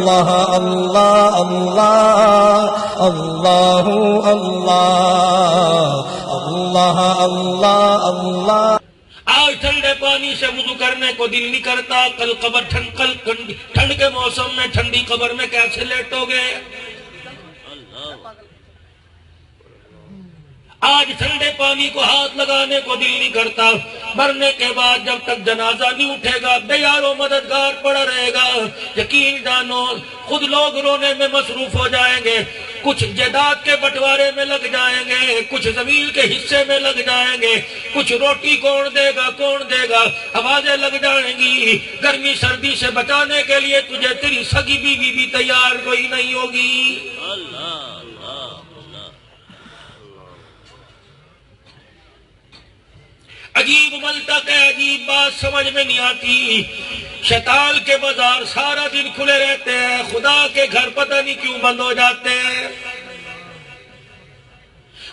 اللہ اللہ اللہ اللہ اللہ اللہ اللہ۔ آج ٹھنڈے پانی سے وضو کرنے کو دل نہیں کرتا، کل قبر ٹھنڈ کے موسم میں ٹھنڈی قبر میں کیسے لیٹو گے؟ آج ٹھنڈے پانی کو ہاتھ لگانے کو دل نہیں کرتا، مرنے کے بعد جب تک جنازہ نہیں اٹھے گا بے یار و مددگار پڑا رہے گا۔ یقین جانو خود لوگ رونے میں مصروف ہو جائیں گے، کچھ جائیداد کے بٹوارے میں لگ جائیں گے، کچھ زمین کے حصے میں لگ جائیں گے، کچھ روٹی کون دے گا، آوازیں لگ جائیں گی۔ گرمی سردی سے بچانے کے لیے تجھے تیری سگی بیوی بھی تیار کوئی نہیں ہوگی۔ عجیب ملتق ہے، عجیب بات سمجھ میں نہیں آتی۔ شیطان کے بازار سارا دن کھلے رہتے ہیں، خدا کے گھر پتہ نہیں کیوں بند ہو جاتے ہیں۔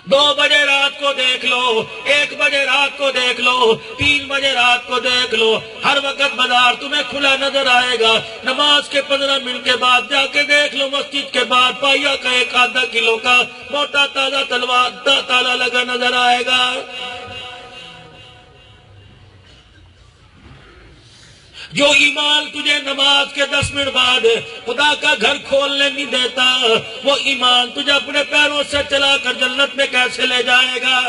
2 بجے رات کو دیکھ لو، 1 بجے رات کو دیکھ لو، 3 بجے رات کو دیکھ لو، ہر وقت بازار تمہیں کھلا نظر آئے گا۔ نماز کے 15 منٹ کے بعد جا کے دیکھ لو، مسجد کے بعد پائیا کا 1-آدھا کلو کا موٹا تازہ تالا لگا نظر آئے گا۔ جو ایمان تجھے نماز کے 10 منٹ بعد خدا کا گھر کھولنے نہیں دیتا، وہ ایمان تجھے اپنے پیروں سے چلا کر جنت میں کیسے لے جائے گا؟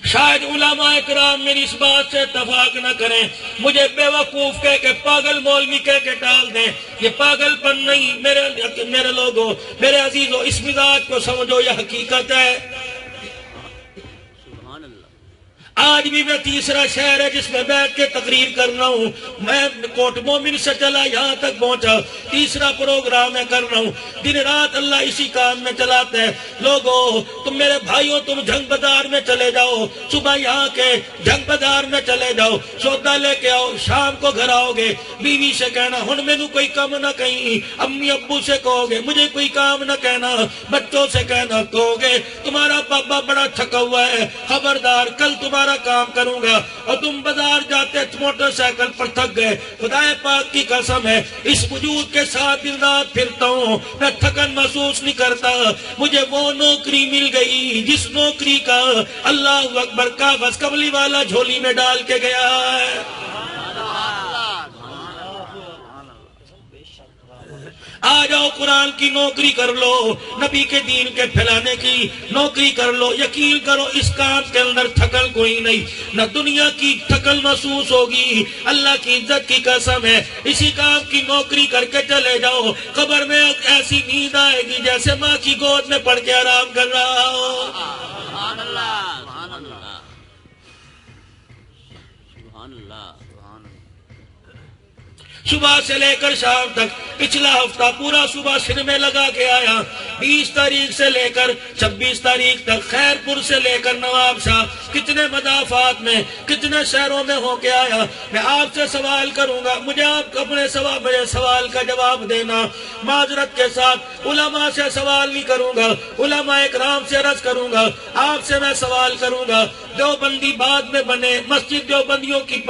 شاید علماء کرام میری اس بات سے اتفاق نہ کریں، مجھے بے وقوف کہہ کے پاگل مولوی کہہ کے ٹال دیں، یہ پاگل پن نہیں میرے لوگوں، میرے عزیزوں، اس مزاج کو سمجھو، یہ حقیقت ہے۔ آج بھی میں تیسرا شہر ہے جس میں بیٹھ کے تقریر کر رہا ہوں، میں کوٹ مومن سے چلا یہاں تک پہنچا، تیسرا پروگرام میں کر رہا ہوں۔ دن رات اللہ اسی کام میں چلاتا ہے۔ لوگوں تم میرے بھائیوں، تم جھنگ بازار میں چلے جاؤ، صبح یہاں کے جھنگ بازار میں چلے جاؤ، سودا لے کے آؤ، شام کو گھر آؤ گے، بیوی سے کہنا ہن مینوں کوئی کام نہ کہیں، امی ابو سے کہو گے مجھے کوئی کام نہ کہنا، بچوں سے کہنا کہو گے تمہارا بابا بڑا تھکا ہوا ہے، خبردار کل تمہارا کام کروں گا، اور تم بازار جاتے موٹر سائیکل پر تھک گئے۔ خدا پاک کی قسم ہے، اس وجود کے ساتھ دن رات پھرتا ہوں، میں تھکن محسوس نہیں کرتا۔ مجھے وہ نوکری مل گئی جس نوکری کا اللہ اکبر کا بس کملی والا جھولی میں ڈال کے گیا ہے۔ آ جاؤ قرآن کی نوکری کر لو، نبی کے دین کے پھیلانے کی نوکری کر لو، یقین کرو اس کام کے اندر تھکن کوئی نہیں، نہ دنیا کی تھکن محسوس ہوگی، اللہ کی عزت کی قسم ہے۔ اسی کام کی نوکری کر کے چلے جاؤ، قبر میں ایسی نیند آئے گی جیسے ماں کی گود میں پڑھ کے آرام کر رہا ہو۔ سبحان اللہ، سبحان اللہ، سبحان اللہ۔ صبح سے لے کر شام تک پچھلا ہفتہ پورا صبح سر میں لگا کے آیا، 20 تاریخ سے لے کر 26 تاریخ تک خیر پور سے لے کر نواب شاہ، کتنے مضافات میں کتنے شہروں میں ہو کے آیا۔ میں آپ سے سوال کروں گا، مجھے آپ اپنے میرے سوال کا جواب دینا، معذرت کے ساتھ علماء سے سوال نہیں کروں گا، علماء اکرام سے عرض کروں گا، آپ سے میں سوال کروں گا۔ دیوبندی بعد میں بنے، مسجد دیوبندیوں کی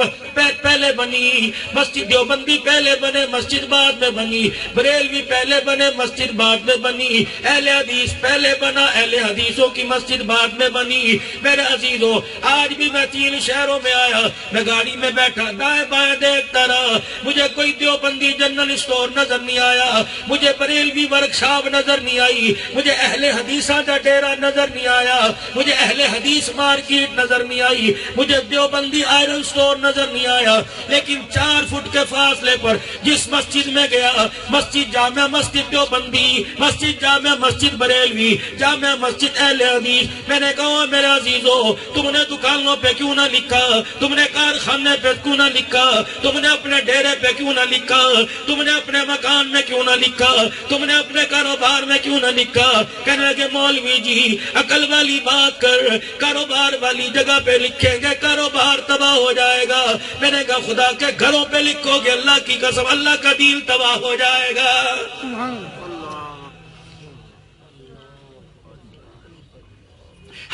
پہلے بنی، مسجد دیوبندی پہلے بنے، مسجد بعد میں بنی، بریلوی پہلے بنے، مسجد بعد میں بنی، اہل حدیث پہلے بنا، اہل حدیثوں کی مسجد بعد میں بنی۔ میرے عزیزوں، آج بھی میں 3 شہروں میں آیا، میں گاڑی میں بیٹھا دائیں بائیں دیکھتا رہا، مجھے کوئی دیوبندی جنرل اسٹور نظر نہیں آیا، مجھے بریلوی ورک شاپ نظر نہیں آئی، مجھے اہل حدیثاں کا ڈیرا نظر نہیں آیا، مجھے اہل حدیث مارکیٹ نظر نہیں آئی، مجھے دیوبندی آئرن اسٹور نظر نہیں آیا۔ لیکن 4 فٹ کے فاصلے پر جس مسجد میں گیا، مسجد جامع مسجد دیوبندی، مسجد جامع مسجد بریلوی، جامع مسجد اہل حدیث، میں نے کہا میرے عزیزوں، تم نے دکانوں پہ کیوں نہ لکھا، تم نے کارخانے پہ کیوں نہ لکھا، تم نے اپنے ڈیرے پہ کیوں نہ لکھا، تم نے اپنے مکان میں کیوں نہ لکھا، تم نے اپنے کاروبار میں کیوں نہ لکھا؟ کہنے لگے مولوی جی عقل والی بات کر، کاروبار والی جگہ پہ لکھیں گے کاروبار تباہ ہو جائے گا۔ میں نے کہا خدا کے گھروں پہ لکھو گے اللہ کی قسم اللہ کا دین تباہ ہو جائے گا۔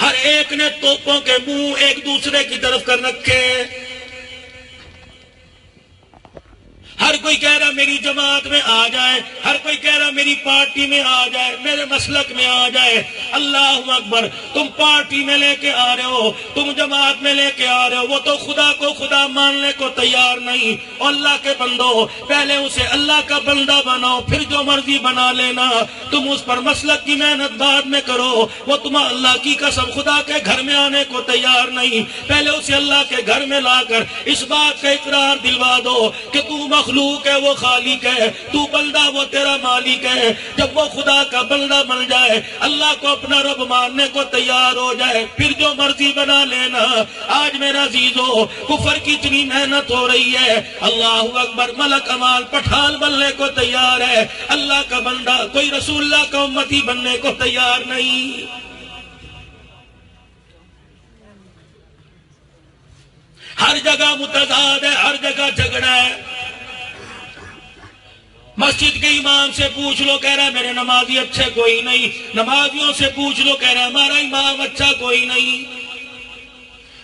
ہر ایک نے توپوں کے منہ ایک دوسرے کی طرف کر رکھے، میری جماعت میں آ جائے، ہر کوئی کہہ رہا میری پارٹی میں آ جائے، میرے مسلک میں آ جائے۔ اللہ اکبر، تم پارٹی میں لے کے آ رہے ہو، تم جماعت میں لے کے آ رہے ہو، وہ تو خدا کو خدا ماننے کو تیار نہیں۔ اور اللہ کے بندو، پہلے اسے اللہ کا بندہ بناؤ، پھر جو مرضی بنا لینا، تم اس پر مسلک کی محنت بعد میں کرو۔ وہ تم اللہ کی قسم خدا کے گھر میں آنے کو تیار نہیں، پہلے اسے اللہ کے گھر میں لا کر اس بات کا اقرار دلوا دو کہ تو مخلوق ہے، وہ خالق ہے، تو بندہ وہ تیرا مالک ہے۔ جب وہ خدا کا بندہ بن جائے، اللہ کو اپنا رب ماننے کو تیار ہو جائے، پھر جو مرضی بنا لینا۔ آج میرا عزیزو، کفر کی اتنی محنت ہو رہی ہے، اللہ اکبر، ملک امال پٹھان بننے کو تیار ہے، اللہ کا بندہ کوئی رسول اللہ کا امتی بننے کو تیار نہیں۔ ہر جگہ متضاد ہے، ہر جگہ جھگڑا ہے۔ مسجد کے امام سے پوچھ لو، کہہ رہا ہے میرے نمازی اچھے کوئی نہیں۔ نمازیوں سے پوچھ لو، کہہ رہا ہے ہمارا امام اچھا کوئی نہیں۔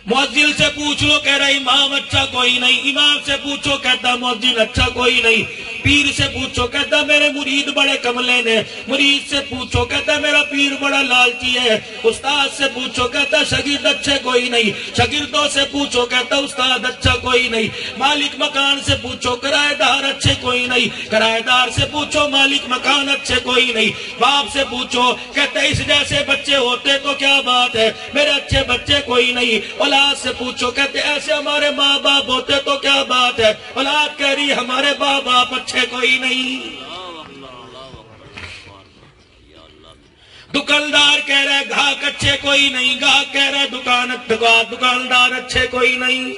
مؤذن سے پوچھ لو، کہہ رہا ہے امام اچھا کوئی نہیں۔ امام سے پوچھو، کہتا مؤذن اچھا کوئی نہیں۔ پیر سے پوچھو، کہتا میرے مرید بڑے کملے نے۔ مرید سے پوچھو، کہتا میرا پیر بڑا لالچی ہے۔ استاد سے پوچھو، کہتا شاگرد اچھے کوئی نہیں۔ شاگردوں سے پوچھو، کہتا استاد اچھا کوئی نہیں۔ مالک مکان سے پوچھو، کرایہ دار اچھے کوئی نہیں۔ کرایہ دار سے پوچھو، مالک مکان اچھے کوئی نہیں۔ باپ سے پوچھو، کہتا اس جیسے بچے ہوتے تو کیا بات ہے، میرے اچھے بچے کوئی نہیں۔ اولاد سے پوچھو، کہتے ایسے ہمارے ماں باپ ہوتے تو کیا بات ہے۔ اولاد کہہ رہی ہمارے باپ باپ اچھے کوئی نہیں۔ دکاندار کہہ رہا ہے گاہک اچھے کوئی نہیں۔ گاہک کہہ رہا ہے دکاندار اچھے کوئی نہیں۔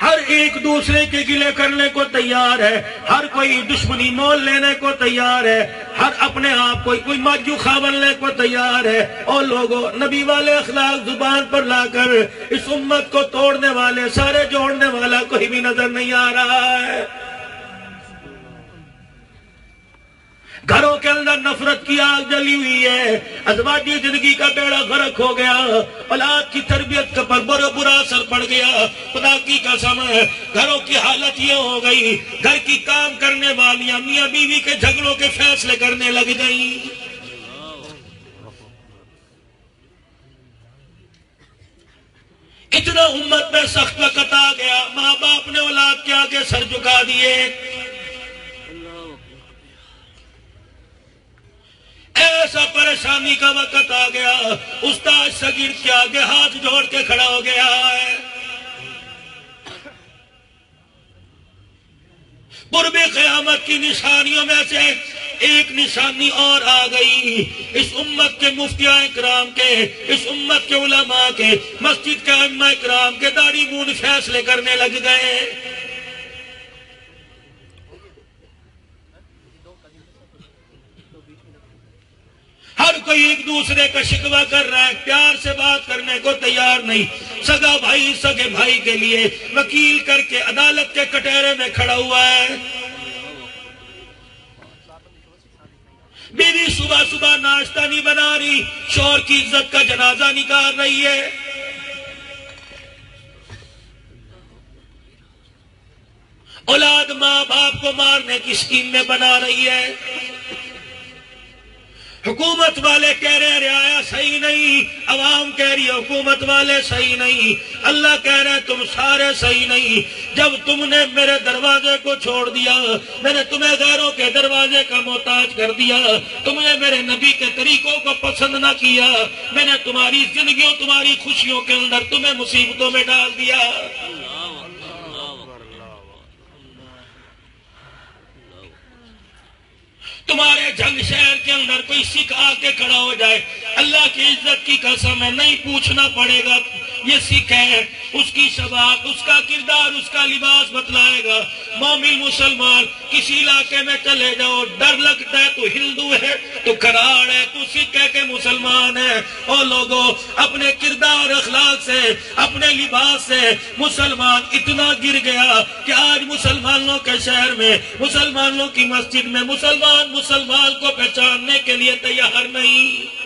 ہر ایک دوسرے کے گلے کرنے کو تیار ہے، ہر کوئی دشمنی مول لینے کو تیار ہے، ہر اپنے آپ کوئی ماجوخا بننے کو تیار ہے۔ اور لوگوں، نبی والے اخلاق زبان پر لا کر اس امت کو توڑنے والے، سارے جوڑنے والا کوئی بھی نظر نہیں آ رہا ہے۔ گھروں کے اندر نفرت کی آگ جلی ہوئی ہے، ازواجی زندگی کا بیڑا غرق ہو گیا، اولاد کی تربیت پر برا اثر پڑ گیا۔ خدا کی قسم ہے، گھروں کی حالت یہ ہو گئی، گھر کی کام کرنے والیاں میاں بیوی کے جھگڑوں کے فیصلے کرنے لگ گئیں۔ اتنا امت میں سخت وقت آ گیا، ماں باپ نے اولاد کے آگے سر جھکا دیے۔ ایسا پریشانی کا وقت آ گیا، استاد شاگرد کے آگے ہاتھ جوڑ کے کھڑا ہو گیا ہے۔ قرب قیامت کی نشانیوں میں سے ایک نشانی اور آ گئی، اس امت کے مفتیان کرام کے، اس امت کے علماء کے، مسجد کے ائمہ کرام کے داڑھی مونڈ فیصلے کرنے لگ گئے۔ ہر کوئی ایک دوسرے کا شکوہ کر رہا ہے، پیار سے بات کرنے کو تیار نہیں۔ سگا بھائی سگے بھائی کے لیے وکیل کر کے عدالت کے کٹہرے میں کھڑا ہوا ہے۔ بیوی صبح صبح ناشتہ نہیں بنا رہی، شوہر کی عزت کا جنازہ نکال رہی ہے۔ اولاد ماں باپ کو مارنے کی اسکیم میں بنا رہی ہے۔ حکومت والے کہہ رہے ہیں رعایا صحیح نہیں، عوام کہہ رہی ہے حکومت والے صحیح نہیں، اللہ کہہ رہے ہیں تم سارے صحیح نہیں۔ جب تم نے میرے دروازے کو چھوڑ دیا، میں نے تمہیں غیروں کے دروازے کا محتاج کر دیا، تم نے میرے نبی کے طریقوں کو پسند نہ کیا، میں نے تمہاری زندگیوں تمہاری خوشیوں کے اندر تمہیں مصیبتوں میں ڈال دیا۔ تمہارے جنگ شہر کے اندر کوئی سکھ آ کے کھڑا ہو جائے، اللہ کی عزت کی قسم ہے نہیں پوچھنا پڑے گا یہ سکھ ہے، اس کی شباہت، اس کا کردار، اس کا لباس بتلائے گا۔ مومن مسلمان کسی علاقے میں چلے جاؤ، ڈر لگتا ہے تو ہندو ہے تو کھراڑ ہے تو سکھ ہے کہ مسلمان ہے۔ اور لوگوں، اپنے کردار اخلاق سے، اپنے لباس سے مسلمان اتنا گر گیا کہ آج مسلمانوں کے شہر میں، مسلمانوں کی مسجد میں مسلمان کو پہچاننے کے لیے تیار نہیں۔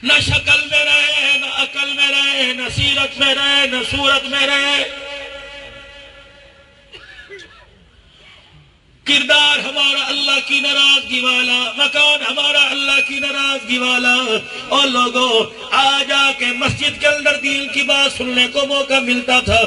نہ شکل میں رہے، نہ عقل میں رہے، نہ سیرت میں رہے، نہ صورت میں رہے. کردار ہمارا اللہ کی ناراضگی والا، مکان ہمارا اللہ کی ناراضگی والا. اور لوگوں آج آ کے مسجد کے اندر دین کی بات سننے کو موقع ملتا تھا.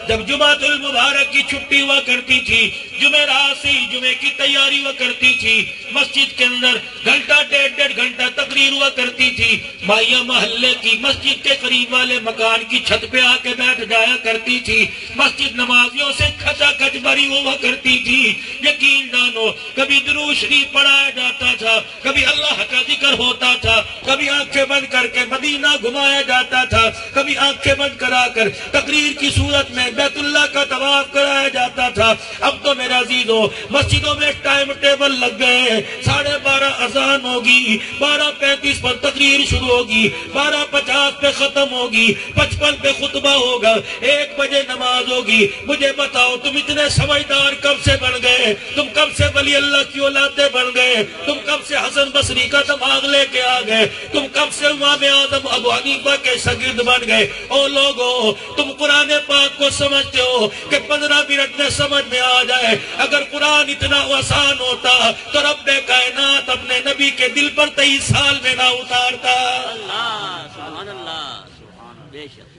جب جمعۃ المبارک کی چھٹی ہوا کرتی تھی، جمعرات سے ہی جمعے کی تیاری ہوا کرتی تھی، مسجد کے اندر گھنٹہ ڈیڑھ گھنٹہ تقریر ہوا کرتی تھی. مائیاں محلے کی مسجد کے قریب والے مکان کی چھت پہ آ کے بیٹھ جایا کرتی تھی. مسجد نمازیوں سے کھچا کھچ بھری ہوا کرتی تھی. یقین جانو کبھی درود شریف پڑھایا جاتا تھا، کبھی اللہ کا ذکر ہوتا تھا، کبھی آنکھیں بند کر کے مدینہ گھمایا جاتا تھا، کبھی آنکھیں بند کرا کر تقریر کی صورت میں بیت اللہ کا طواف کرایا جاتا تھا. اب تو میرے عزیزو مسجدوں میں ٹائم ٹیبل لگ گئے. 12:30 اذان ہوگی، 12:35 پر تقریر شروع ہوگی، 12:50 پہ ختم ہوگی، 55 پہ خطبہ ہوگا، 1 بجے نماز ہوگی. مجھے بتاؤ تم اتنے سمجھدار کب سے بن گئے؟ تم کب سے ولی اللہ کی اولادیں بن گئے؟ تم کب سے حسن بصری کا دماغ لے کے آ گئے؟ تم کب سے امام اعظم ابو حنیفہ کے شاگرد بن گئے؟ او لوگو تم قرآن پاک کو سمجھتے ہو کہ 15 منٹ میں سمجھ میں آ جائے. اگر قرآن اتنا آسان ہوتا تو رب کائنات اپنے نبی کے دل پر 23 سال میں نہ اتارتا. اللہ سبحان اللہ سبحان بے شک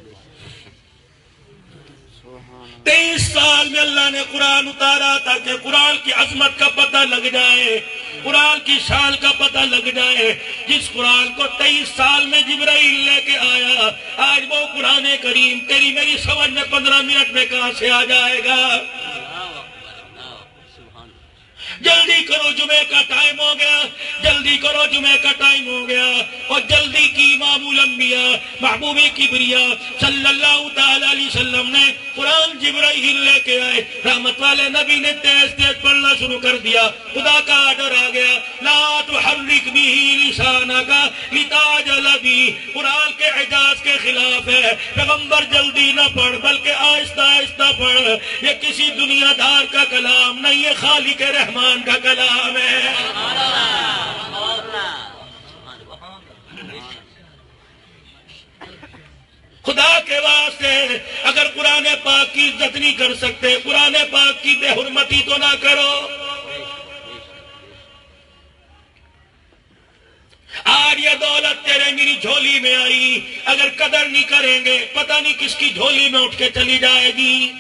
23 سال میں اللہ نے قرآن اتارا تاکہ قرآن کی عظمت کا پتہ لگ جائے، قرآن کی شان کا پتہ لگ جائے. جس قرآن کو 23 سال میں جبرائیل لے کے آیا، آج وہ قرآن کریم تیری میری سمجھ میں 15 منٹ میں کہاں سے آ جائے گا؟ جلدی کرو جمعے کا ٹائم ہو گیا، جلدی کرو جمعے کا ٹائم ہو گیا. اور جلدی کی امام الانبیاء محبوب کبریا صلی اللہ تعالی علیہ وسلم نے قرآن جبرائیل لے کے آئے. رحمت والے نبی نے تیز تیز پڑھنا شروع کر دیا. خدا کا آرڈر آ گیا، لا تحرک بہ لسانک لتعجل بہ. قرآن کے اعجاز کے خلاف ہے. پیغمبر جلدی نہ پڑھ بلکہ آہستہ آہستہ پڑھ. یہ کسی دنیا دار کا کلام نہیں، یہ خالق رحمان کا کلام ہے. خدا کے واسطے اگر قرآن پاک کی عزت نہیں کر سکتے، قرآن پاک کی بے حرمتی تو نہ کرو. آج یہ دولت تیرے میری جھولی میں آئی، اگر قدر نہیں کریں گے پتہ نہیں کس کی جھولی میں اٹھ کے چلی جائے گی.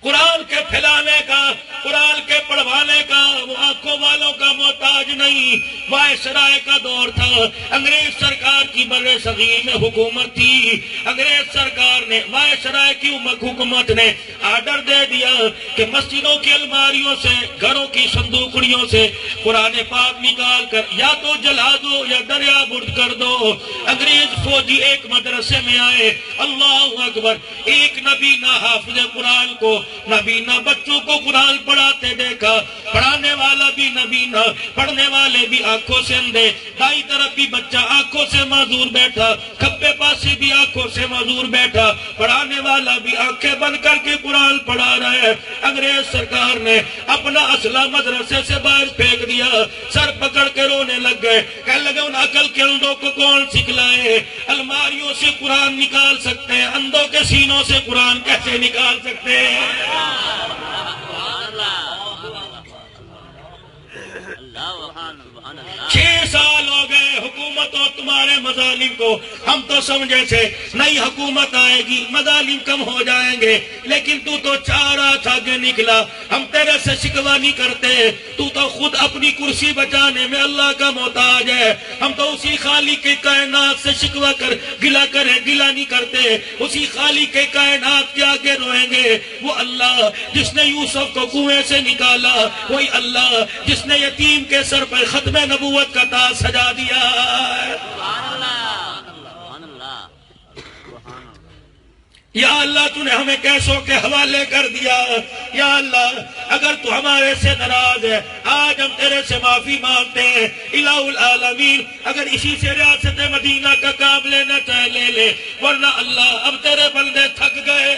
قرآن کے پھیلانے کا، قرآن کے پڑھوانے کا وہ آنکھوں والوں کا محتاج نہیں. وائسرائے کا دور تھا، انگریز سرکار کی بر صغیر میں حکومت تھی. انگریز سرکار نے، وائسرائے کی حکومت نے آرڈر دے دیا کہ مسجدوں کی الماریوں سے، گھروں کی صندوقڑیوں سے قرآن پاک نکال کر یا تو جلا دو یا دریا برد کر دو. انگریز فوجی ایک مدرسے میں آئے، اللہ اکبر، ایک نبی نہ حافظ قرآن کو، نبی نہ بچوں کو قرآن پڑھاتے دیکھا. پڑھانے والا بھی نبی نہ، پڑھنے والے بھی آنکھوں سے اندھے. دائیں طرف بھی بچہ آنکھوں سے معذور بیٹھا، کھبے پاسی بھی آنکھوں سے معذور بیٹھا. پڑھانے والا بھی آنکھیں بند کر کے قرآن پڑھا رہا ہے. انگریز سرکار نے اپنا اسلحہ مدرسے سے باہر پھینک دیا. سر پکڑ کے رونے لگ گئے، کہنے لگے ان عقل کے اندھوں کو کون سکھلائے؟ الماریوں سے قرآن نکال سکتے ہیں، اندھوں کے سینوں سے قرآن کیسے نکال سکتے ہیں؟ 6 سال ہو گئے حکومت اور تمہارے مظالم کو. ہم تو سمجھے تھے نئی حکومت آئے گی مظالم کم ہو جائیں گے، لیکن تو چار ہاتھ آگے نکلا. ہم تیرے سے شکوہ نہیں کرتے، تو خود اپنی کرسی بچانے میں اللہ کا محتاج ہے. ہم تو اسی خالق کے کائنات سے شکوہ کر گلا نہیں کرتے. اسی خالق کے کائنات کے آگے روئیں گے. وہ اللہ جس نے یوسف کو کنویں سے نکالا، وہی اللہ جس نے یتیم کے سر پر ختم نبوت کا تاج سجا دیا. یا اللہ تو نے ہمیں کیسوں کے حوالے کر دیا. یا اللہ اگر تو ہمارے سے ناراض ہے آج ہم تیرے سے معافی مانگتے ہیں. الہ العالمین اگر اسی سے ریاست مدینہ کا کام لینا چاہے لے لے، ورنہ اللہ اب تیرے بندے تھک گئے.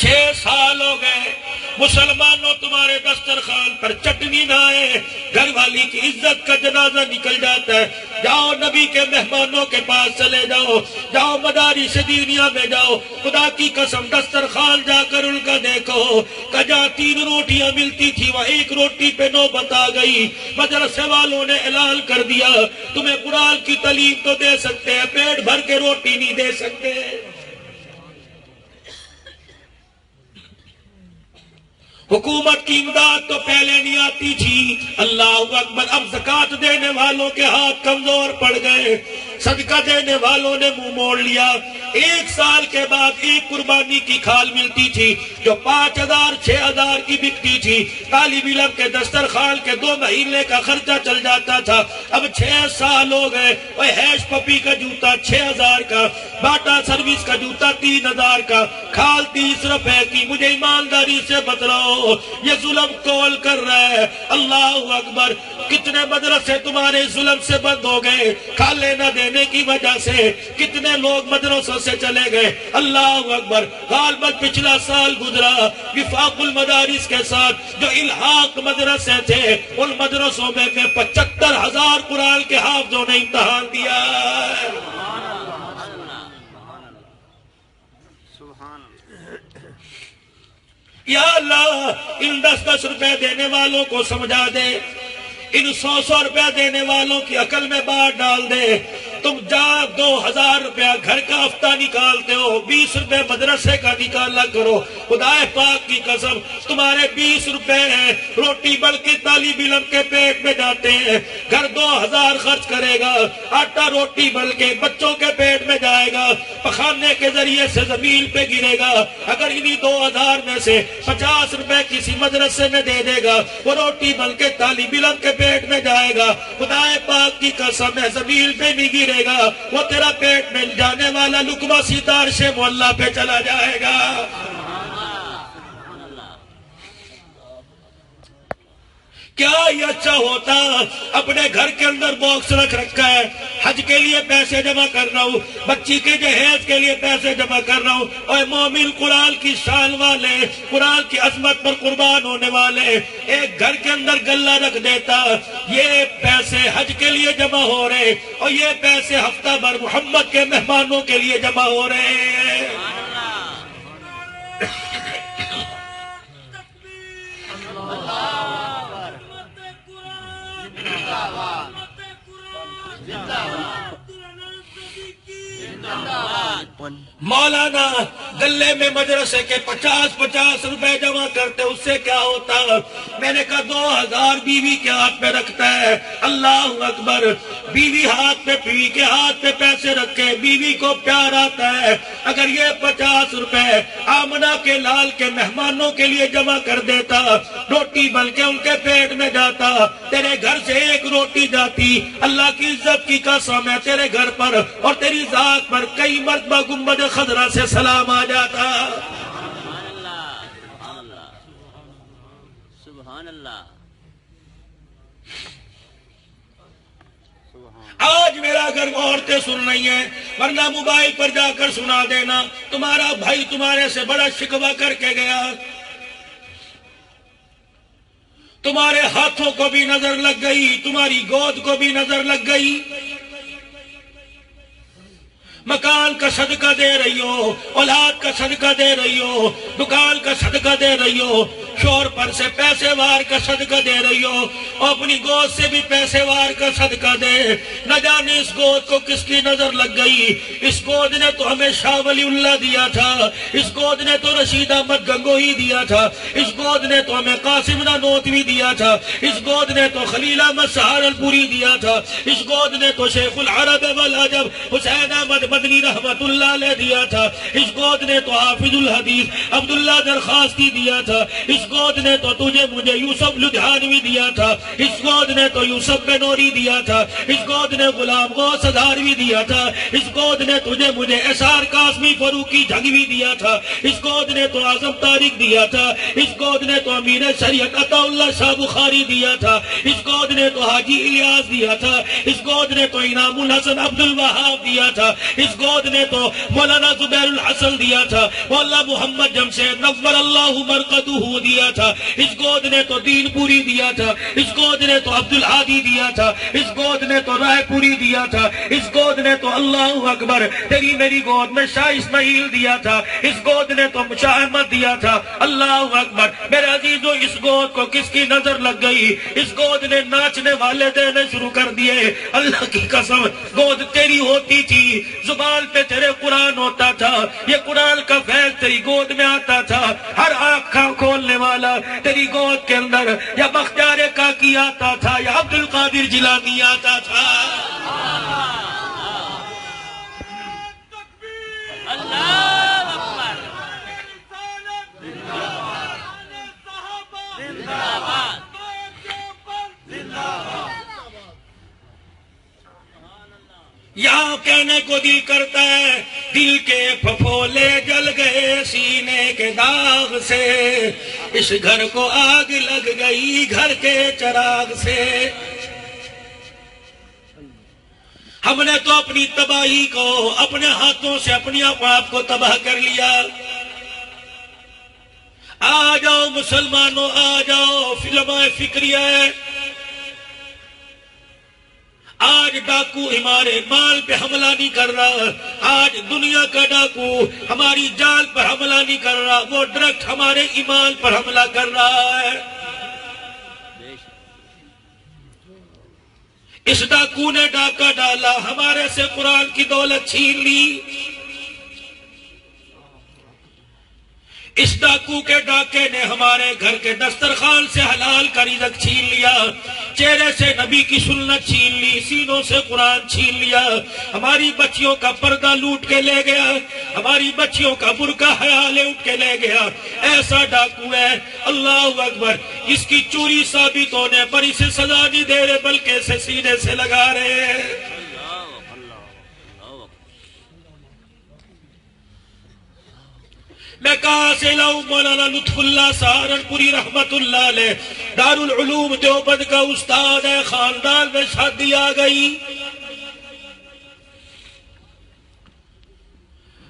6 سال ہو گئے مسلمانوں تمہارے دسترخوان پر چٹنی نہ آئے، گھر والی کی عزت کا جنازہ نکل جاتا ہے۔ جاؤ نبی کے مہمانوں کے پاس چلے جاؤ، جاؤ مدارس دینیہ میں جاؤ، خدا کی قسم دسترخوان جا کر ان کا دیکھو کہ جہاں 3 روٹیاں ملتی تھی وہ 1 روٹی پہ نوبت آ گئی۔ مدرسے والوں نے اعلان کر دیا تمہیں قرآن کی تعلیم تو دے سکتے ہیں، پیٹ بھر کے روٹی نہیں دے سکتے۔ حکومت کی امداد تو پہلے نہیں آتی تھی، اللہ اکبر، اب زکوٰۃ دینے والوں کے ہاتھ کمزور پڑ گئے، صدقہ دینے والوں نے منہ موڑ لیا۔ 1 سال کے بعد ایک قربانی کی کھال ملتی تھی جو 5,000 6,000 کی بکتی تھی، طالب علم کے دسترخوان کے 2 مہینے کا خرچہ چل جاتا تھا۔ اب 6 سال ہو گئے، وہ ہیش پپی کا جوتا 6,000 کا، باٹا سروس کا جوتا 3,000 کا، کھال 30 روپے کی۔ مجھے ایمانداری سے بتلاؤ یہ ظلم کون کر رہا ہے؟ اللہ اکبر، کتنے مدرسے تمہارے ظلم سے بند ہو گئے کھالے نہ دینے کی وجہ سے، کتنے لوگ مدرسوں سے چلے گئے۔ اللہ اکبر، غالباً پچھلا سال گزرا وفاق المدارس کے ساتھ جو الحاق مدرسے تھے، ان مدرسوں میں 75,000 قرآن کے حافظوں نے امتحان دیا۔ یا اللہ، ان 10-10 روپے دینے والوں کو سمجھا دے، ان 100 روپے دینے والوں کی عقل میں بات ڈال دے۔ تم جا 2,000 روپیہ گھر کا ہفتہ نکالتے ہو، 20 روپے مدرسے کا نکالا کرو۔ خدا پاک کی قسم، تمہارے 20 روپے ہیں، روٹی بلکہ طالب علم کے پیٹ میں جاتے ہیں۔ گھر 2,000 خرچ کرے گا، آٹا روٹی بلکہ بچوں کے پیٹ میں جائے گا، پخانے کے ذریعے سے زمین پہ گرے گا۔ اگر انہی 2,000 میں سے 50 روپے کسی مدرسے میں دے دے گا، وہ روٹی بلکہ طالب علم کے پیٹ میں جائے گا۔ خدا پاک کی قسم ہے، زمین پہ نہیں گرے گا، وہ تیرا پیٹ میں جانے والا لقمہ سیدھا عرش معلیٰ پہ چلا جائے گا۔ کیا یہ اچھا ہوتا؟ اپنے گھر کے اندر باکس رکھ رکھا ہے، حج کے لیے پیسے جمع کر رہا ہوں، بچی کے جہیز کے لیے پیسے جمع کر رہا ہوں، اور مومن قرآن کی شان والے، قرآن کی عظمت پر قربان ہونے والے ایک گھر کے اندر گلہ رکھ دیتا، یہ پیسے حج کے لیے جمع ہو رہے اور یہ پیسے ہفتہ بھر محمد کے مہمانوں کے لیے جمع ہو رہے ہیں۔ مولانا گلے میں مدرسے کے 50 روپے جمع کرتے، اس سے کیا ہوتا؟ میں نے کہا 2,000 بیوی کے ہاتھ میں رکھتا ہے۔ اللہ اکبر، بیوی ہاتھ میں، بیوی کے ہاتھ میں پیسے رکھے، بیوی کو پیار آتا ہے۔ اگر یہ 50 روپے آمنہ کے لال کے مہمانوں کے لیے جمع کر دیتا، روٹی بلکہ ان کے پیٹ میں جاتا، تیرے گھر سے 1 روٹی جاتی، اللہ کی عزت کی قسم ہے تیرے گھر پر اور تیری ذات پر کئی مرتبہ گنبد خضرا سے سلام آ جاتا۔ سبحان اللہ۔ آج میرا گھر عورتیں سن رہی ہیں، ورنہ موبائل پر جا کر سنا دینا، تمہارا بھائی تمہارے سے بڑا شکوہ کر کے گیا، تمہارے ہاتھوں کو بھی نظر لگ گئی، تمہاری گود کو بھی نظر لگ گئی، مکان کا صدقہ دے رہی ہو، اولاد کا صدقہ دے رہی ہو، دکان کا صدقہ دے رہی ہو، شوہر پر سے پیسے وار کا صدقہ دے رہی ہو، اور اپنی گود سے بھی پیسے وار کا صدقہ دے۔ نہ جانے اس گود کو کس کی نظر لگ گئی۔ اس گود نے تو ہمیں شاہ ولی اللہ دیا تھا، اس گود نے تو رشید احمد گنگوہی دیا تھا، اس گود نے تو ہمیں قاسم نانوتوی دیا تھا، اس گود نے تو خلیل احمد سہارنپوری دیا تھا، اس گود نے تو شیخ العرب والعجب حسین احمد مدنی رحمت اللہ علیہ دیا تھا، اس گود نے تو حافظ الحدیث عبداللہ درخواستی دیا تھا، اس گود نے تو تجھے مجھے یوسف لدھیانوی دیا تھا، اس گود نے تو یوسف بنوری دیا تھا، اس گود نے غلام غوث ہزاروی دیا تھا، اس گود نے تجھے مجھے اسار قاسمی فروکی جھنگوی دیا تھا، اس گود نے تو اعظم طارق دیا تھا، اس گود نے تو امیر شریعت عطا اللہ شاہ بخاری دیا تھا، اس گود نے تو حاجی الیاس دیا تھا، اس گود نے تو انعام الحسن عبد الوہاب دیا تھا، اس گود نے تو مولانا زبیر الحسن دیا تھا، مولانا محمد جمشید نور اللہ مرقدہ دیا تھا، اس گود نے تو دین پوری دیا تھا، اس گود نے تو عبد الحادی دیا تھا، اس گود نے تو رائے پوری دیا تھا، اس گود نے تو اللہ اکبر تیری میری گود میں شاہ اسماعیل دیا تھا، اس گود نے تو شاہ احمد دیا تھا، اللہ اکبر میرے عزیزو اس گود کو کس کی نظر لگ گئی، اس گود نے ناچنے والے دینے شروع کر دیے، اللہ کی قسم گود تیری ہوتی تھی، زبان پہ تیرے قرآن ہوتا تھا، یہ قرآن کا فیض تیری گود میں آتا تھا، ہر آنکھ کھولنے والا تیری گود کے اندر یا بختیار کاکی آتا تھا یا عبد القادر جیلانی آتا تھا۔ اللہ اکبر، یہاں کہنے کو دل کرتا ہے، دل کے پھپھولے جل گئے سینے کے داغ سے، اس گھر کو آگ لگ گئی گھر کے چراغ سے۔ ہم نے تو اپنی تباہی کو اپنے ہاتھوں سے اپنی آپ کو تباہ کر لیا۔ آ جاؤ مسلمانوں، آ جاؤ، فلم فکریہ آج ڈاکو ہمارے مال پہ حملہ نہیں کر رہا، آج دنیا کا ڈاکو ہماری جان پر حملہ نہیں کر رہا، وہ ڈائریکٹ ہمارے ایمان پر حملہ کر رہا ہے۔ اس ڈاکو نے ڈاکہ ڈالا، ہمارے سے قرآن کی دولت چھین لی۔ اس ڈاکو کے ڈاکے نے ہمارے گھر کے دسترخوان سے حلال کا رزق چھین لیا، چہرے سے نبی کی سنت چھین لی، سینوں سے قرآن چھین لیا، ہماری بچیوں کا پردہ لوٹ کے لے گیا، ہماری بچیوں کا برقع حیا لوٹ کے لے گیا۔ ایسا ڈاکو ہے اللہ اکبر، اس کی چوری ثابت ہونے پر اسے سزا نہیں دے رہے بلکہ اسے سینے سے لگا رہے ہیں۔ میں کہاں سے لاؤں؟ مولانا لطف اللہ سہارنپوری رحمت اللہ علیہ دارالعلوم دیوبند کا استاد ہے، خاندان میں شادی آ گئی،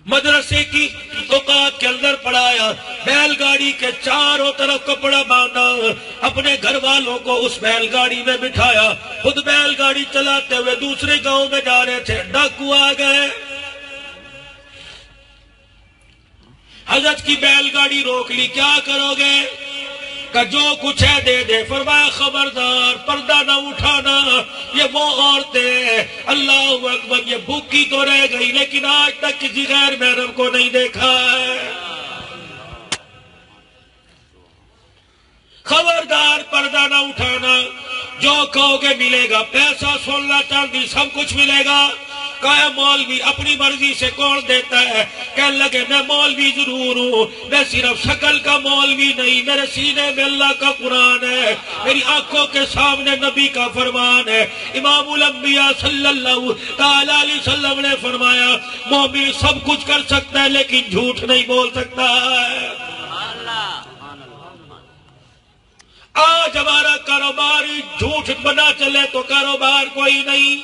مدرسے کی اوقات کے اندر پڑھایا، بیل گاڑی کے چاروں طرف کپڑا باندھا، اپنے گھر والوں کو اس بیل گاڑی میں بٹھایا، خود بیل گاڑی چلاتے ہوئے دوسرے گاؤں میں جا رہے تھے، ڈاکو آ گئے، حضرت کی بیل گاڑی روک لی، کیا کرو گے؟ کہ جو کچھ ہے دے دے، فرمایا خبردار پردہ نہ اٹھانا، یہ وہ عورتیں اللہ اکبر یہ بھوکی تو رہ گئی لیکن آج تک کسی غیر محرم کو نہیں دیکھا ہے، خبردار پردہ نہ اٹھانا، جو کہو گے ملے گا، پیسہ سونا چاندی سب کچھ ملے گا۔ کہا مولوی اپنی مرضی سے کون دیتا ہے؟ کہنے لگے میں مولوی ضرور ہوں، میں صرف شکل کا مولوی نہیں، میرے سینے میں اللہ کا قرآن ہے، میری آنکھوں کے سامنے نبی کا فرمان ہے۔ امام الانبیاء صلی اللہ تعالی علیہ وسلم نے فرمایا مومن سب کچھ کر سکتا ہے لیکن جھوٹ نہیں بول سکتا ہے۔ آج ہمارا کاروبار جھوٹ بنا چلے تو کاروبار کوئی نہیں،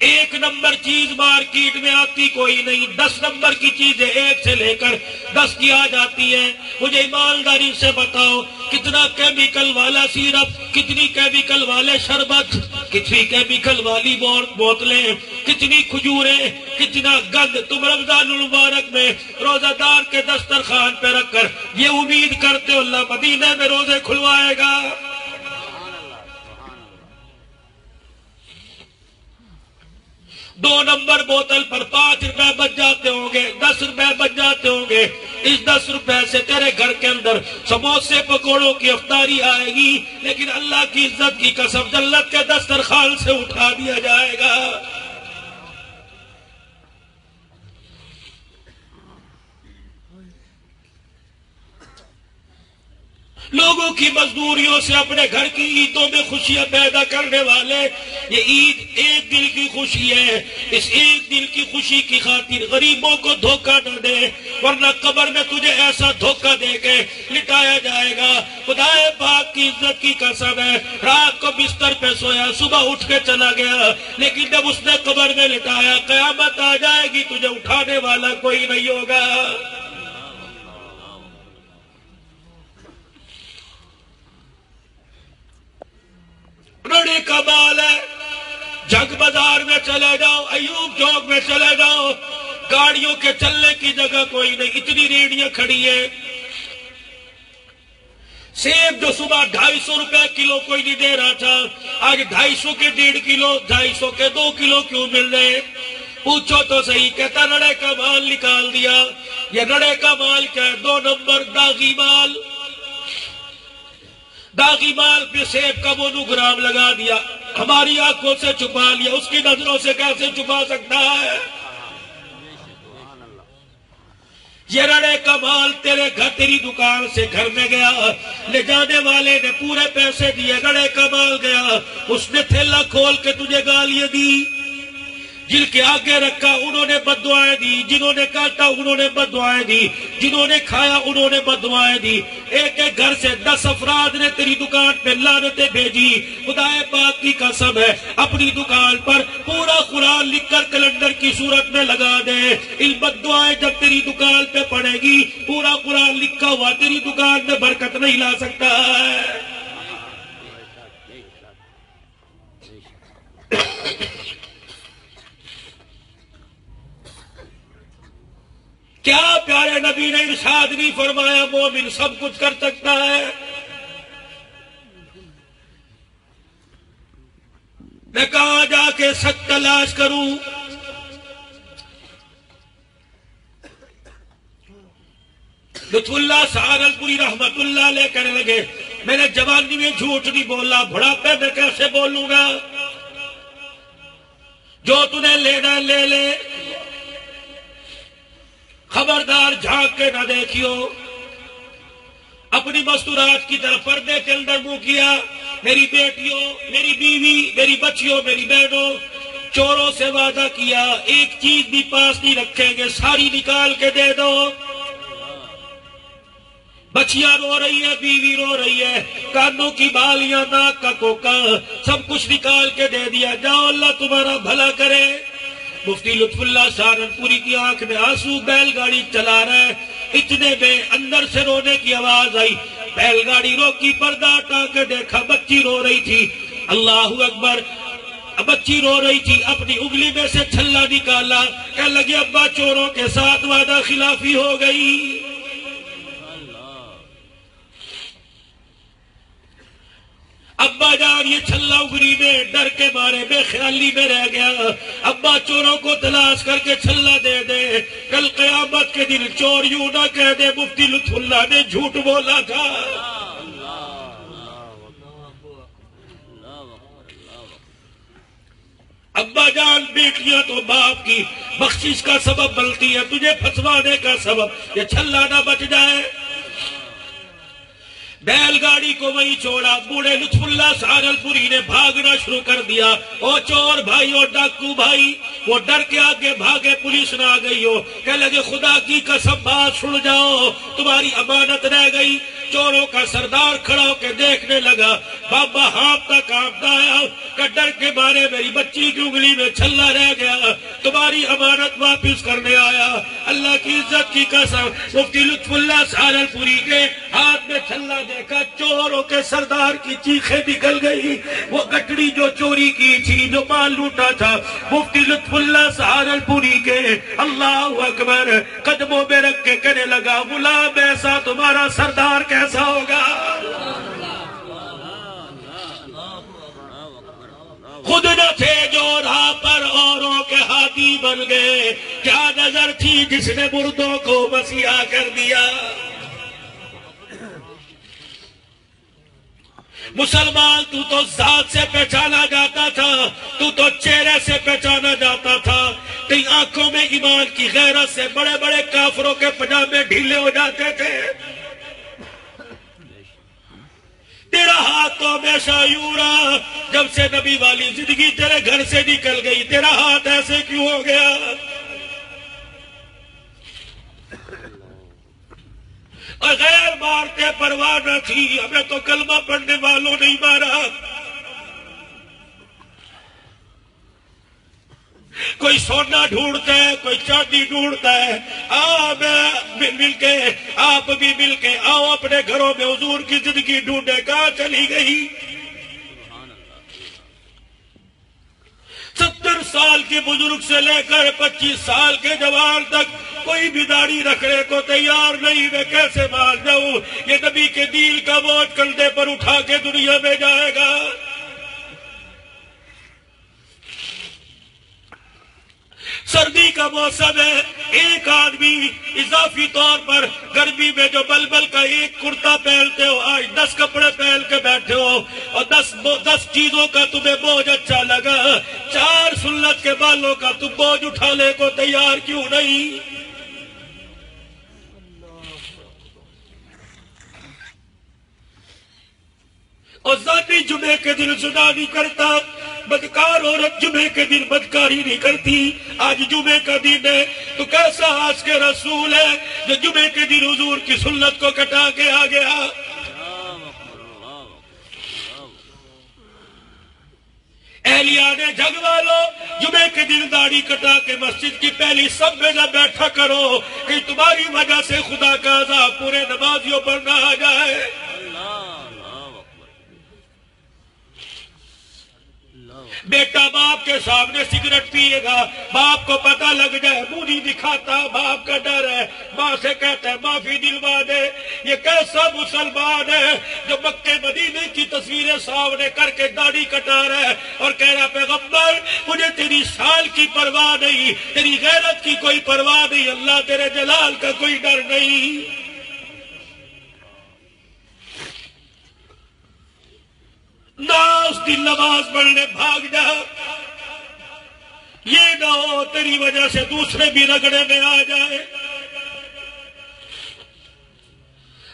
ایک نمبر چیز مارکیٹ میں آتی کوئی نہیں، 10 نمبر کی چیزیں 1 سے لے کر 10 کی آ جاتی ہیں۔ مجھے ایمانداری سے بتاؤ کتنا کیمیکل والا سیرپ، کتنی کیمیکل والے شربت، کتنی کیمیکل والی بوتلیں، کتنی کھجوریں، کتنا گند تم رمضان المبارک میں روزہ دار کے دسترخوان پہ رکھ کر یہ امید کرتے ہو اللہ مدینہ میں روزے کھلوائے گا۔ 2 نمبر بوتل پر 5 روپے بچ جاتے ہوں گے، 10 روپے بچ جاتے ہوں گے، اس 10 روپے سے تیرے گھر کے اندر سموسے پکوڑوں کی افطاری آئے گی، لیکن اللہ کی عزت کی قسم جنت کے دسترخوان سے اٹھا دیا جائے گا۔ لوگوں کی مزدوریوں سے اپنے گھر کی عیدوں میں خوشیاں پیدا کرنے والے، یہ عید ایک دل کی خوشی ہے، اس ایک دل کی خوشی کی خاطر غریبوں کو دھوکہ نہ دے، ورنہ قبر میں تجھے ایسا دھوکہ دے کے لٹایا جائے گا۔ خدا پاک کی عزت کی قسم ہے، رات کو بستر پہ سویا، صبح اٹھ کے چلا گیا، لیکن جب اس نے قبر میں لٹایا، قیامت آ جائے گی، تجھے اٹھانے والا کوئی نہیں ہوگا۔ بڑے کمال ہے، جگ بازار میں چلے جاؤ، ایوب چوک میں چلے جاؤ، گاڑیوں کے چلنے کی جگہ کوئی نہیں، اتنی ریڑیاں کھڑی ہیں۔ سیب جو صبح 250 روپے کلو کوئی نہیں دے رہا تھا، آج 250 کے 1.5 کلو، 250 کے 2 کلو کیوں مل رہے؟ پوچھو تو صحیح، کہتا رڑے کا مال نکال دیا۔ یہ رڑے کا مال کیا ہے؟ 2 نمبر داغی مال۔ داغی مال پہ سیب کا مونوگرام لگا دیا، ہماری آنکھوں سے چھپا لیا، اس کی نظروں سے کیسے چھپا سکتا ہے؟ یہ رڑے کا مال تیرے گھر، تیری دکان سے گھر میں گیا، لے جانے والے نے پورے پیسے دیے، رڑے کا مال گیا، اس نے تھیلا کھول کے تجھے گالیاں دی، جن کے آگے رکھا انہوں نے بد دعائیں دی، جنہوں نے کاٹا انہوں نے بد دعائیں دی، جنہوں نے کھایا انہوں نے بد دعائیں دی، ایک ایک گھر سے 10 افراد نے تیری دکان پہ لعنتیں بھیجی۔ خدا پاک کی قسم ہے، اپنی دکان پر پورا قرآن لکھ کر کیلنڈر کی صورت میں لگا دے، ان بد دعائیں جب تیری دکان پہ پڑے گی، پورا قرآن لکھا ہوا تیری دکان میں برکت نہیں لا سکتا ہے۔ کیا پیارے نبی نے ارشاد نہیں فرمایا مومن سب کچھ کر سکتا ہے؟ میں کہاں جا کے سچ تلاش کروں؟ لطف اللہ سہارنپوری رحمت اللہ علیہ کہنے لگے، میں نے جوانی میں جھوٹ نہیں بولا، بڑھاپے میں کیسے بولوں گا؟ جو تنہیں لینا لے لے، خبردار جھانک کے نہ دیکھیو۔ اپنی مستورات کی طرف پردے کے اندر منہ کیا۔ میری بیٹیوں، میری بیوی، میری بچیوں، میری بہنوں، چوروں سے وعدہ کیا ایک چیز بھی پاس نہیں رکھیں گے، ساری نکال کے دے دو۔ بچیاں رو رہی ہے، بیوی رو رہی ہے، کانوں کی بالیاں، ناک کا کوکا، سب کچھ نکال کے دے دیا، جاؤ اللہ تمہارا بھلا کرے۔ مفتی لطف اللہ سہارنپوری کی آنکھ میں آنسو، بیل گاڑی چلا رہا ہے، اتنے میں اندر سے رونے کی آواز آئی، بیل گاڑی روکی، پردہ ہٹا کے دیکھا بچی رو رہی تھی۔ اللہ اکبر، بچی رو رہی تھی، اپنی انگلی میں سے چھلا نکالا، کہنے لگی ابا چوروں کے ساتھ وعدہ خلافی ہو گئی۔ ابا جان یہ چھلا انگلی میں ڈر کے مارے بے خیالی میں رہ گیا، ابا چوروں کو تلاش کر کے چھلا دے دے، کل قیامت کے دن چور یوں نہ کہہ دے مفتی لطف اللہ نے جھوٹ بولا تھا۔ ابا جان بیٹیاں تو باپ کی بخشش کا سبب بنتی ہے، تجھے پھنسوانے کا سبب یہ چھلا نہ بچ جائے۔ بیل گاڑی کو وہیں چھوڑا، بوڑھے لطف اللہ سہارنپوری نے بھاگنا شروع کر دیا۔ او چور بھائی، او ڈاکو بھائی، وہ ڈر کے آگے بھاگے، پولیس نہ آ گئی ہو، کہنے لگے خدا کی قسم بات سن جاؤ، تمہاری امانت رہ گئی۔ چوروں کا سردار کھڑا ہو کے دیکھنے لگا، بابا ہانپتا کانپتا آیا کہ ڈر کے مارے میری بچی کی انگلی میں چھلا رہ گیا، تمہاری امانت واپس کرنے آیا۔ اللہ کی عزت کی قسم، مفتی لطف اللہ سہارنپوری کے ہاتھ میں چھلا دیکھا، چوروں کے سردار کی چیخیں نکل گئی۔ وہ گٹڑی جو چوری کی تھی، جو مال لوٹا تھا، مفتی لطف اللہ سہارنپوری کے اللہ اکبر قدموں میں رکھ کے کہنے لگا، غلام ایسا تمہارا سردار کیسا ہوگا؟ خود نہ تھے جو راہ پر اوروں کے ہاتھی بن گئے، کیا نظر تھی جس نے مردوں کو مسیحا کر دیا۔ مسلمان تو ذات سے پہچانا جاتا تھا، تو چہرے سے پہچانا جاتا تھا، کئی آنکھوں میں ایمان کی غیرت سے بڑے بڑے کافروں کے پجامے ڈھیلے ہو جاتے تھے۔ ہمیشہ یوں رہا، جب سے نبی والی زندگی تیرے گھر سے نکل گئی تیرا ہاتھ ایسے کیوں ہو گیا؟ اور غیر مارتے پرواہ نہ تھی، ہمیں تو کلمہ پڑھنے والوں نہیں مارا۔ کوئی سونا ڈھونڈتا ہے، کوئی چاندی ڈھونڈتا ہے، میں مل کے آپ بھی مل کے آؤ اپنے گھروں میں حضور کی زندگی ڈھونڈے، کہاں چلی گئی؟ 70 سال کے بزرگ سے لے کر 25 سال کے جوان تک کوئی بھی داڑھی رکھنے کو تیار نہیں۔ میں کیسے مان جاؤں؟ یہ نبی کے دین کا بوجھ کندھے پر اٹھا کے دنیا میں جائے گا۔ سردی کا موسم ہے، ایک آدمی اضافی طور پر گرمی میں جو بلبل کا ایک کرتا پہنتے ہو، آج 10 کپڑے پہن کے بیٹھے ہو اور 10 چیزوں کا تمہیں بوجھ اچھا لگا، 4 سنت کے بالوں کا تم بوجھ اٹھانے کو تیار کیوں نہیں؟ اور ذاتی جمعے کے دن زنا نہیں کرتا، بدکار عورت جمعے کے دن بدکاری نہیں کرتی۔ آج جمعے کا دن ہے تو کیسا آج کے رسول ہے جو جمعے کے دن حضور کی سنت کو کٹا کے آ گیا۔ اہلیان جگ والوں، جمعے کے دن داڑھی کٹا کے مسجد کی پہلی سب میں نہ بیٹھا کرو کہ تمہاری وجہ سے خدا کا عذاب پورے نمازیوں پر نہ آ جائے۔ بیٹا باپ کے سامنے سگریٹ پیے گا، باپ کو پتہ لگ جائے، منہ نہیں دکھاتا، باپ کا ڈر ہے، ماں سے کہتا ہے معافی دلوا دے۔ یہ کیسا مسلمان ہے جو مکے مدینے کی تصویریں سامنے کر کے داڑھی کٹا رہا ہے اور کہہ رہا پیغمبر مجھے تیری شان کی پرواہ نہیں، تیری غیرت کی کوئی پرواہ نہیں، اللہ تیرے جلال کا کوئی ڈر نہیں۔ ناس دن نماز پڑھنے بھاگ جا، یہ نہ ہو تیری وجہ سے دوسرے بھی رگڑے میں آ جائے۔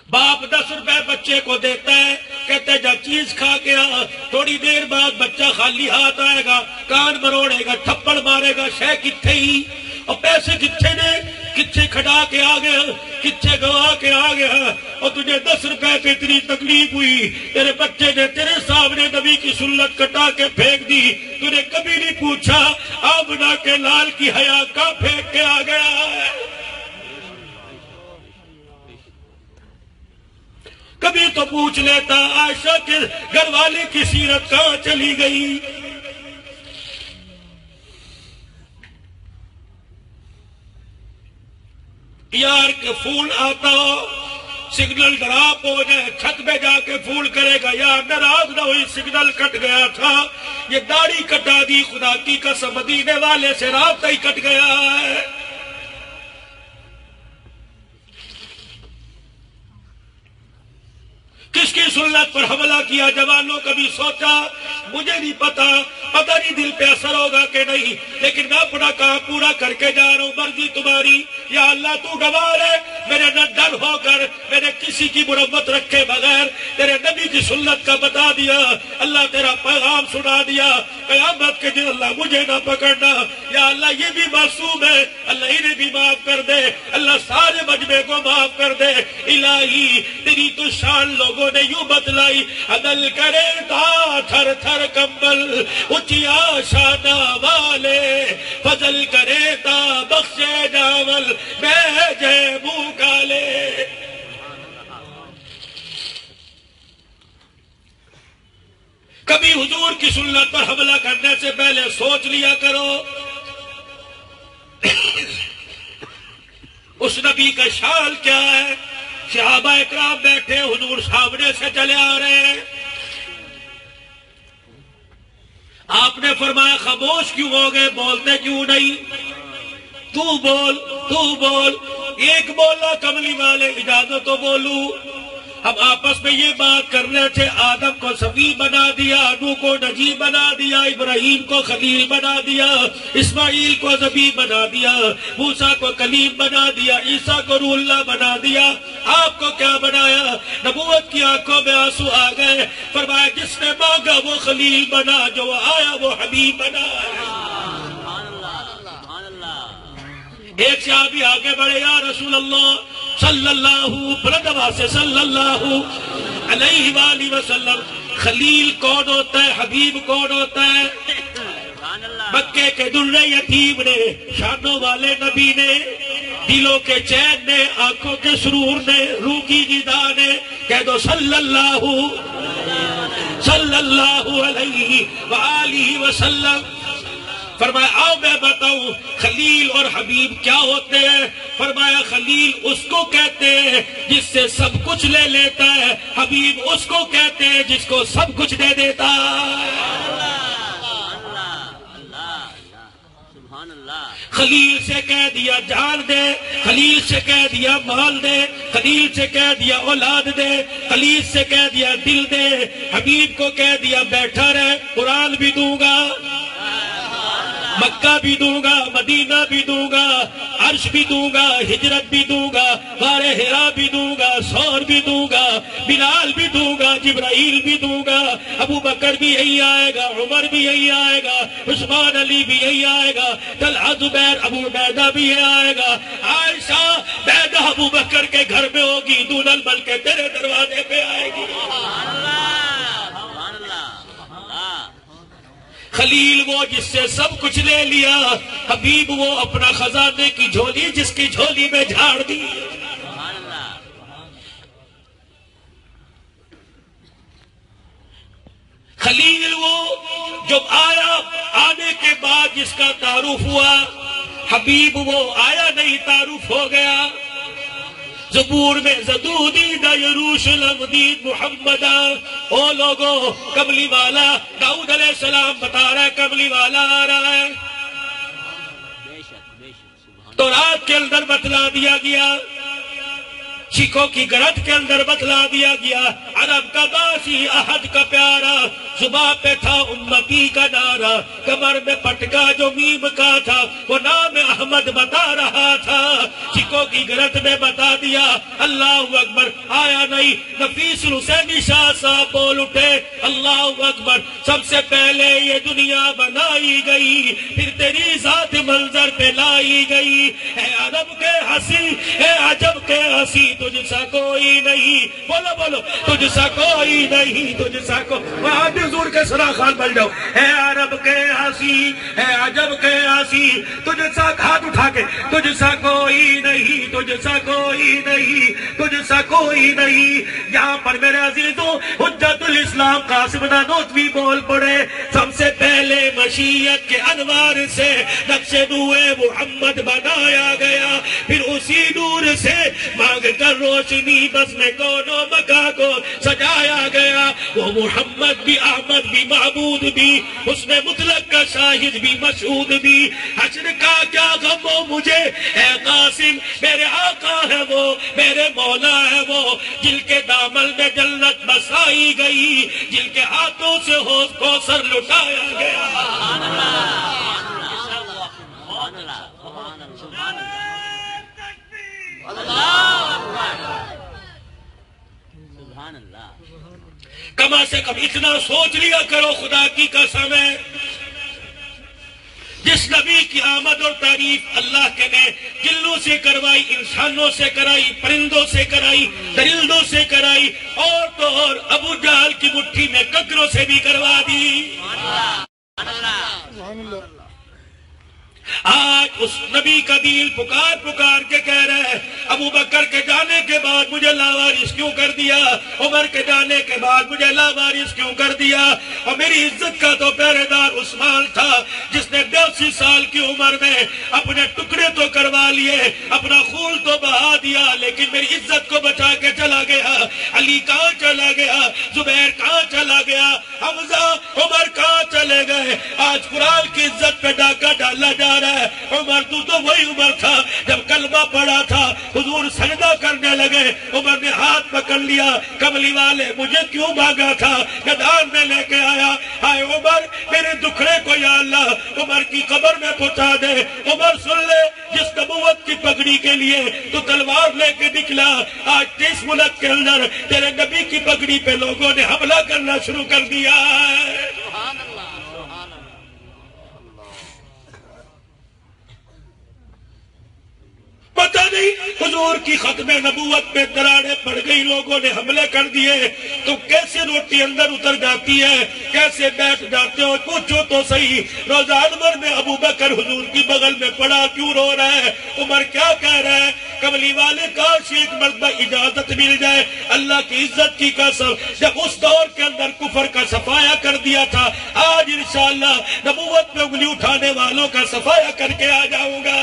باپ 10 روپے بچے کو دیتا ہے، کہتا ہے جا چیز کھا کے آ، تھوڑی دیر بعد بچہ خالی ہاتھ آئے گا، کان مروڑے گا، تھپڑ مارے گا، شے کتھے ہی، اور پیسے کتھے نے، کتھے کھڑا کے آ گیا، کتھے گوا کے آ گیا، اور تجھے 10 روپے پہ اتنی تکلیف ہوئی، تیرے بچے نے تیرے سامنے نبی کی سنت کٹا کے پھینک دی، تجھے کبھی نہیں پوچھا آمنہ کے لال کی حیا کہاں پھینک کے آ گیا ہے؟ کبھی تو پوچھ لیتا عائشہ کے گھر والے کی سیرت کہاں چلی گئی؟ یار کے فون آتا ہو، سگنل ڈراپ ہو جائے، چھت پہ جا کے فون کرے گا، یار ناراض نہ ہوئی سگنل کٹ گیا تھا، یہ داڑھی کٹا دی، خدا کی قسم مدینے والے سے رابطہ ہی کٹ گیا ہے۔ کس کی سنت پر حملہ کیا؟ جوانوں کبھی سوچا؟ مجھے نہیں پتا نہیں دل پہ اثر ہوگا کہ نہیں، لیکن میں اپنا کام پورا کر کے جا رہا ہوں، مرضی تمہاری۔ یا اللہ تو گواہ ہے، میرے نہ ڈر ہو کر میرے کسی کی مرمت رکھے بغیر تیرے نبی کی سنت کا بتا دیا، اللہ تیرا پیغام سنا دیا، قیامت کے دن اللہ مجھے نہ پکڑنا۔ یا اللہ یہ بھی معصوم ہے، اللہ انہیں بھی معاف کر دے، اللہ سارے مجمع کو معاف کر دے۔ الہی تیری تو شان لوگوں نے یوں بتلائی، عدل کرے تا تھر تھر کمبل اچیا شانہ والے، فضل کرے تا بخشے جاول بیجے منہ کالے۔ کبھی حضور کی سنت پر حملہ کرنے سے پہلے سوچ لیا کرو اس نبی کا شان کیا ہے۔ صحابہ اکرام بیٹھے، حضور سامنے سے چلے آ رہے ہیں، آپ نے فرمایا خاموش کیوں ہو گئے، بولتے کیوں نہیں؟ تو بول، ایک بولا کملی والے اجازت تو بولوں۔ ہم آپس میں یہ بات کر رہے تھے، آدم کو صفی بنا دیا، نوح کو نجی بنا دیا، ابراہیم کو خلیل بنا دیا، اسماعیل کو ذبیح بنا دیا، موسیٰ کو کلیم بنا دیا، عیسیٰ کو روح اللہ بنا دیا۔ آپ کو کیا بنایا؟ نبوت کی آنکھوں میں آنسو آ گئے. فرمایا جس نے مانگا وہ خلیل بنا، جو آیا وہ حبیب بنا. ایک صحابی آگے بڑھے، یا رسول اللہ صلی اللہ بلند آواز سے صلی اللہ علیہ وآلہ وسلم، خلیل کون ہوتا ہے؟ حبیب کون ہوتا ہے؟ مکے کے در یتیم نے، شانوں والے نبی نے، دلوں کے چین نے، آنکھوں کے سرور نے، روح کی غذا نے. کہہ دو صلی اللہ علیہ وآلہ وسلم. فرمایا آؤ میں بتاؤں خلیل اور حبیب کیا ہوتے ہیں. فرمایا خلیل اس کو کہتے ہیں جس سے سب کچھ لے لیتا ہے، حبیب اس کو کہتے ہیں جس کو سب کچھ دے دیتا ہے. خلیل سے کہہ دیا جان دے، خلیل سے کہہ دیا مال دے، خلیل سے کہہ دیا اولاد دے، خلیل سے کہہ دیا دل دے. حبیب کو کہہ دیا بیٹھا رہ، قرآن بھی دوں گا، مکہ بھی دوں گا، مدینہ بھی دوں گا، عرش بھی دوں گا، ہجرت بھی دوں گا، غار حرا بھی دوں گا، سور بھی دوں گا، بلال بھی دوں گا، جبرائیل بھی دوں گا، ابو بکر بھی یہی آئے گا، عمر بھی یہی آئے گا، عثمان علی بھی یہی آئے گا، طلحہ زبیر ابو عبیدہ بھی یہی آئے گا، عائشہ بیدہ ابو بکر کے گھر میں ہوگی، دون الملک تیرے دروازے پہ آئے گی. خلیل وہ جس سے سب کچھ لے لیا، حبیب وہ اپنا خزانے کی جھولی جس کی جھولی میں جھاڑ دی. خلیل وہ جب آیا، آنے کے بعد جس کا تعارف ہوا. حبیب وہ آیا نہیں، تعارف ہو گیا. زبور میں زدودید یروشلم دید محمد. او لوگو کملی والا داؤد علیہ السلام بتا رہا ہے کملی والا آ رہا ہے. تو رات کے اندر بتلا دیا گیا، سکھوں کی گرد کے اندر بتلا دیا گیا، عرب کا باسی احد کا پیارا، زباں پہ تھا امتی کا نعرہ، کمر میں پٹکا جو میم کا تھا وہ نام احمد بتا رہا تھا. سکھوں کی گرد میں بتا دیا اللہ اکبر. آیا نہیں، نفیس الحسینی شاہ صاحب بول اٹھے اللہ اکبر. سب سے پہلے یہ دنیا بنائی گئی، پھر تیری ذات منظر پہ لائی گئی. اے عرب کے ہنسی، اے عجب کے ہنسی، تجھ سا کوئی نہیں. بولو بولو تجھ سا کوئی نہیں، تجھ سا کوئی. حضور کے سنا خان بن جاؤ. اے عرب کے ہنسی، اے عجب کے ہنسی، تجھ سا ہاتھ اٹھا کے، تجھ سا کوئی نہیں، تجھ سا کوئی نہیں، تجھ سا کوئی نہیں. یہاں پر میرے عزیزوں حجت الاسلام قاسم نانوتوی بول پڑے سب سے پہلے مشیت کے انوار سے نقش نوے محمد بنایا گیا، پھر اسی نور سے مانگ کر روشنی بس میں کونوں مکہ کو سجایا گیا. وہ محمد بھی، احمد بھی، معبود بھی، اس میں مطلق کا شاہد بھی، مشہود بھی. حشر کا کیا غم ہو مجھے اے قاسم، میرے آقا ہے وہ، میرے مولا ہے وہ، جن کے دامن میں جنت بسائی گئی، جن کے ہاتھوں سے حوض کوثر لٹایا گیا. کم سے کم اتنا سوچ لیا کرو، خدا کی قسم ہے جس نبی کی آمد اور تعریف اللہ کے نے جنوں سے کروائی، انسانوں سے کرائی، پرندوں سے کرائی، درندوں سے کرائی، اور تو اور ابو جہل کی مٹھی میں ککروں سے بھی کروا دی. آج اس نبی کا دل پکار پکار کے کہہ رہے ہیں ابو بکر کے جانے کے بعد مجھے لاوارث کیوں کر دیا، عمر کے جانے کے بعد مجھے لاوارث کیوں کر دیا. اور میری عزت کا تو پہرے دار عثمان تھا جس نے 82 سال کی عمر میں اپنے ٹکڑے تو کروا لیے، اپنا خون تو بہا دیا، لیکن میری عزت کو بچا کے چلا گیا. علی کہاں چلا گیا، زبیر کہاں چلا گیا، حمزہ عمر کہاں چلے گئے. آج قرآن کی عزت پہ ڈاکہ ڈالا جا رہا ہے. عمر تو وہی عمر تھا جب کلمہ پڑا تھا، حضور سجدہ کرنے لگے، عمر نے ہاتھ پکڑ پکڑ لیا، کملی والے مجھے کیوں بھاگا تھا، گدان میں لے کے آیا، ہائے عمر میرے دکھڑے کو یا اللہ عمر کی قبر میں پہنچا دے۔ عمر سن لے، جس نبوت کی پگڑی کے لیے تو تلوار لے کے نکلا، آج 30 ملک کے اندر تیرے نبی کی پگڑی پہ لوگوں نے حملہ کرنا شروع کر دیا ہے۔ سبحان اللہ، سبحان اللہ۔ پتہ نہیں حضور کی ختم نبوت میں دراڑیں پڑ گئی، لوگوں نے حملے کر دیے، تو کیسے روٹی اندر اتر جاتی ہے، کیسے بیٹھ جاتے ہو، پوچھو تو صحیح۔ روزہ انور میں ابو بکر حضور کی بغل میں پڑا، کیوں رو رہا ہے؟ عمر کیا کہہ رہا ہے؟ کملی والے کاش ایک مرتبہ اجازت مل جائے، اللہ کی عزت کی قسم جب اس دور کے اندر کفر کا صفایا کر دیا تھا، آج انشاءاللہ نبوت میں انگلی اٹھانے والوں کا صفایا کر کے آ جاؤں گا۔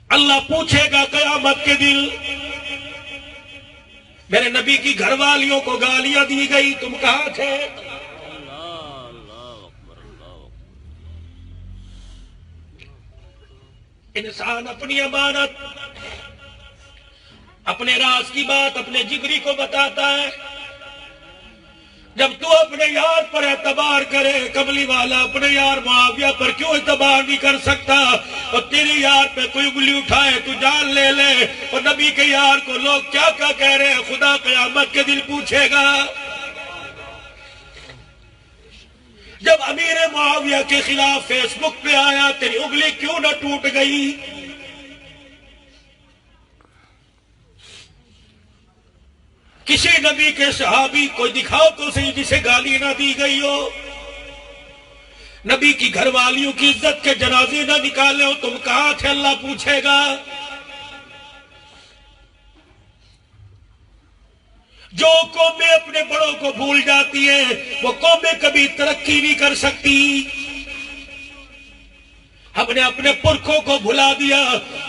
اللہ پوچھے گا قیامت کے دن، میرے نبی کی گھر والیوں کو گالیاں دی گئی، تم کہاں تھے؟ انسان اپنی امانت، اپنے راز کی بات اپنے جگری کو بتاتا ہے۔ جب تو اپنے یار پر اعتبار کرے، کملی والا اپنے یار معاویہ پر کیوں اعتبار نہیں کر سکتا؟ اور تیرے یار پہ کوئی انگلی اٹھائے تو جان لے لے، اور نبی کے یار کو لوگ کیا کہہ رہے ہیں، خدا قیامت کے دن پوچھے گا۔ جب امیر معاویہ کے خلاف فیس بک پہ آیا، تیری انگلی کیوں نہ ٹوٹ گئی؟ کسی نبی کے صحابی کوئی دکھاؤ تو صحیح جسے گالی نہ دی گئی ہو، نبی کی گھر والیوں کی عزت کے جنازے نہ نکالے ہو، تم کہاں تھے؟ اللہ پوچھے گا۔ جو قومیں اپنے بڑوں کو بھول جاتی ہیں وہ قومیں کبھی ترقی نہیں کر سکتی۔ ہم نے اپنے پرکھوں کو بھلا دیا،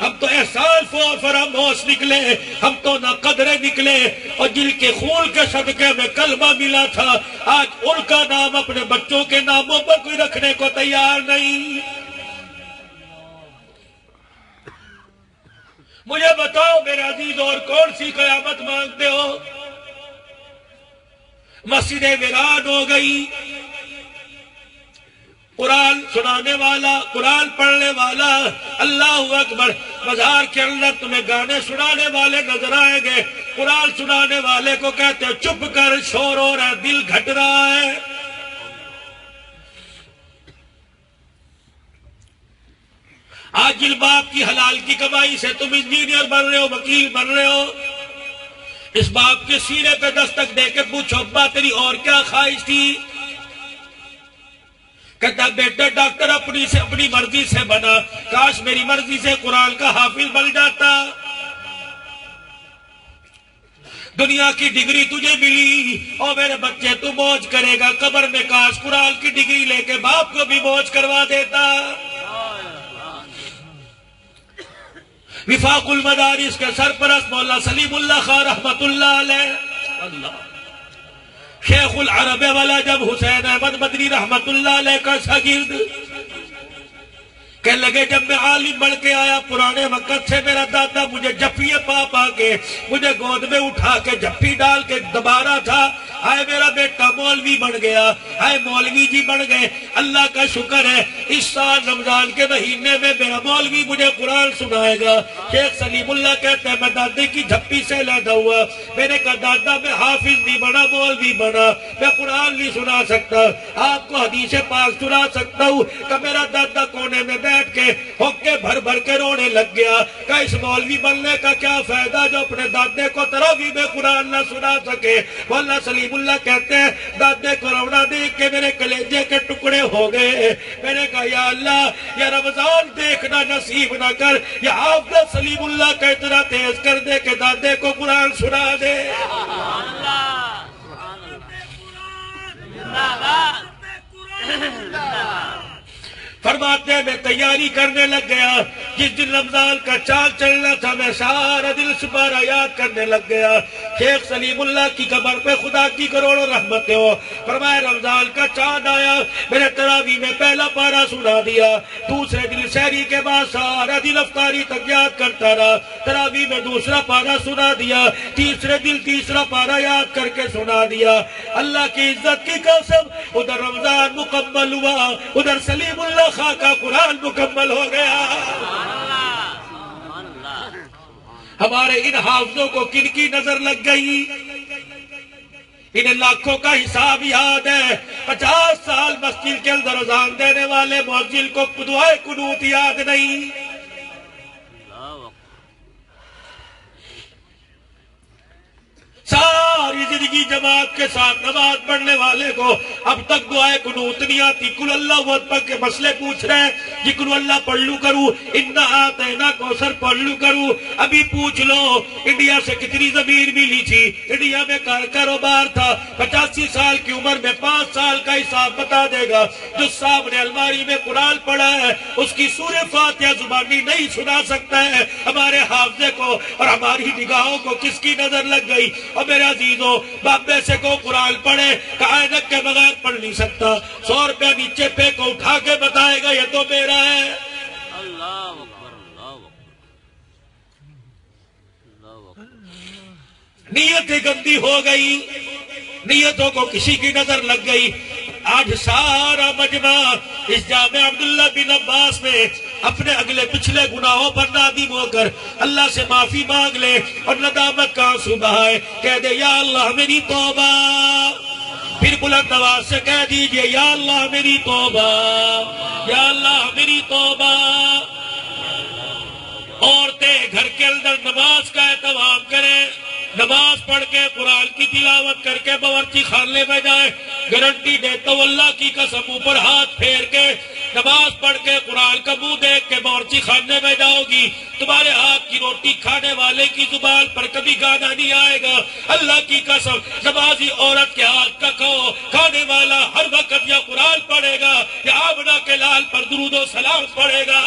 ہم تو احسان فراموش نکلے، ہم تو ناقدرے نکلے، اور جن کے خون کے صدقے میں کلمہ ملا تھا، آج ان کا نام اپنے بچوں کے ناموں پر کوئی رکھنے کو تیار نہیں۔ مجھے بتاؤ میرے عزیز، اور کون سی قیامت مانگتے ہو؟ مسجدیں ویران ہو گئی، قرآن سنانے والا، قرآن پڑھنے والا، اللہ اکبر، بازار کے اندر تمہیں گانے سنانے والے نظر آئیں گے، قرآن سنانے والے کو کہتے ہیں چپ کر، شور ہو رہا ہے، دل گھٹ رہا ہے۔ آج جن باپ کی حلال کی کمائی سے تم انجینئر بن رہے ہو، وکیل بن رہے ہو، اس باپ کے سینے پہ دستک دے کے پوچھو ابا تیری اور کیا خواہش تھی؟ کہتا بیٹا ڈاکٹر اپنی مرضی سے بنا، کاش میری مرضی سے قرآن کا حافظ بن جاتا۔ دنیا کی ڈگری تجھے ملی اور میرے بچے تو موج کرے گا، قبر میں کاش قرآن کی ڈگری لے کے باپ کو بھی موج کروا دیتا۔ وفاق المدارس کے سرپرست مولا سلیم اللہ خان رحمت اللہ علیہ، شیخ العرب والا جب حسین احمد مدنی رحمت اللہ علیہ کا شاگرد، کہنے لگے جب میں عالم بڑھ کے آیا پرانے وقت سے میرا دادا مجھے جفیے پا کے مجھے گود میں اٹھا کے جفی ڈال کے دبا رہا تھا، آئے میرا بیٹا مولوی بن گیا، آئے مولوی جی بن گئے، اللہ کا شکر ہے اس سال رمضان کے مہینے میں میرا مولوی مجھے قرآن سنائے گا۔ شیخ سلیم اللہ کہتے ہیں میں دادے کی جھپی سے لیدا ہوا، میں نے کہا دادا میں حافظ نہیں بنا، مولوی بنا، میں قرآن نہیں سنا سکتا، آپ کو حدیث پاک سنا سکتا ہوں۔ کہ میرا دادا کونے میں بیٹھ کے ہوکے بھر بھر کے رونے لگ گیا کہ اس مولوی بننے کا کیا فائدہ جو اپنے دادے کو تراویح میں قرآن نہ سنا سکے۔ مولانا سلیم اللہ کہتے ہیں دادے کو رونا دیکھ کے میرے کلیجے کے ٹکڑے ہو گئے، میں نے کہا یا اللہ یہ رمضان دیکھنا نصیب نہ کر، یہ حافظ سلیم اللہ کا اتنا تیز کر دے کہ دادے کو قرآن سنا دے۔ فرماتے ہیں میں تیاری کرنے لگ گیا، جس دن رمضان کا چاند چلنا تھا میں سارا دل سپارہ یاد کرنے لگ گیا. شیخ سلیم اللہ کی قبر پہ خدا کی کروڑوں رحمتیں ہو. فرمایا رمضان کا چاند آیا, میں نے تراویح میں پہلا پارہ سنا دیا, دوسرے دن سحری کے بعد سارا دن افطاری تک یاد کرتا رہا, تراویح میں دوسرا پارہ سنا دیا, تیسرے دن تیسرا پارہ یاد کر کے سنا دیا. اللہ کی عزت کی قسم, ادھر رمضان مکمل ہوا, ادھر سلیم اللہ خان کا قرآن مکمل ہو گیا. ہمارے ان حافظوں کو کن کی نظر لگ گئی؟ انہیں لاکھوں کا حساب یاد ہے. 50 سال مسجد کے اندر اذان دینے والے مؤذن کو دعائے قنوت یاد نہیں. ساری زندگی جماعت کے ساتھ نماز پڑھنے والے کو اب تک دعائے قنوت نہیں آتی. قل اللہ اکبر کے مسئلے پوچھ رہے ہیں, یہ قل اللہ پڑھ لوں کروں, انا اعطینا کوثر پڑھ لوں کروں. ابھی پوچھ لو انڈیا سے کتنی زمین ملی تھی, انڈیا میں کاروبار تھا. 85 سال کی عمر میں 5 سال کا حساب بتا دے گا. جو صاحب نے الماری میں قرآن پڑھا ہے اس کی سورہ فاتحہ زبانی نہیں سنا سکتا ہے. ہمارے حافظے کو اور ہماری نگاہوں کو کس کی نظر لگ گئی؟ اور میرے عزیزوں, بابے سے کو قرآن پڑھے کائنات کے بغیر پڑھ نہیں سکتا. 100 روپیہ نیچے پہ کو اٹھا کے بتائے گا یہ تو میرا ہے. اللہ اکبر, اللہ اکبر, اللہ اکبر. نیتیں گندی ہو گئی, نیتوں کو کسی کی نظر لگ گئی. آج سارا مجمع اس جامع عبداللہ بن عباس میں اپنے اگلے پچھلے گناہوں پر نادم ہو کر اللہ سے معافی مانگ لے اور ندامت کا آنسو بہائے. کہہ دے یا اللہ میری توبہ. پھر بلند آواز سے کہہ دیجئے یا اللہ میری توبہ, یا اللہ میری توبہ. عورتیں گھر کے اندر نماز کا اہتمام کریں, نماز پڑھ کے قرآن کی تلاوت کر کے باورچی خانے میں جائیں. گارنٹی دیتا ہوں اللہ کی قسم, اوپر ہاتھ پھیر کے نماز پڑھ کے قرآن کا منہ دیکھ کے باورچی خانے میں جاؤ گی, تمہارے ہاتھ کی روٹی کھانے والے کی زبان پر کبھی گانا نہیں آئے گا. اللہ کی قسم, نمازی عورت کے ہاتھ کا کھانے والا ہر وقت یا قرآن پڑھے گا یا آمنہ کے لال پر درود و سلام پڑھے گا.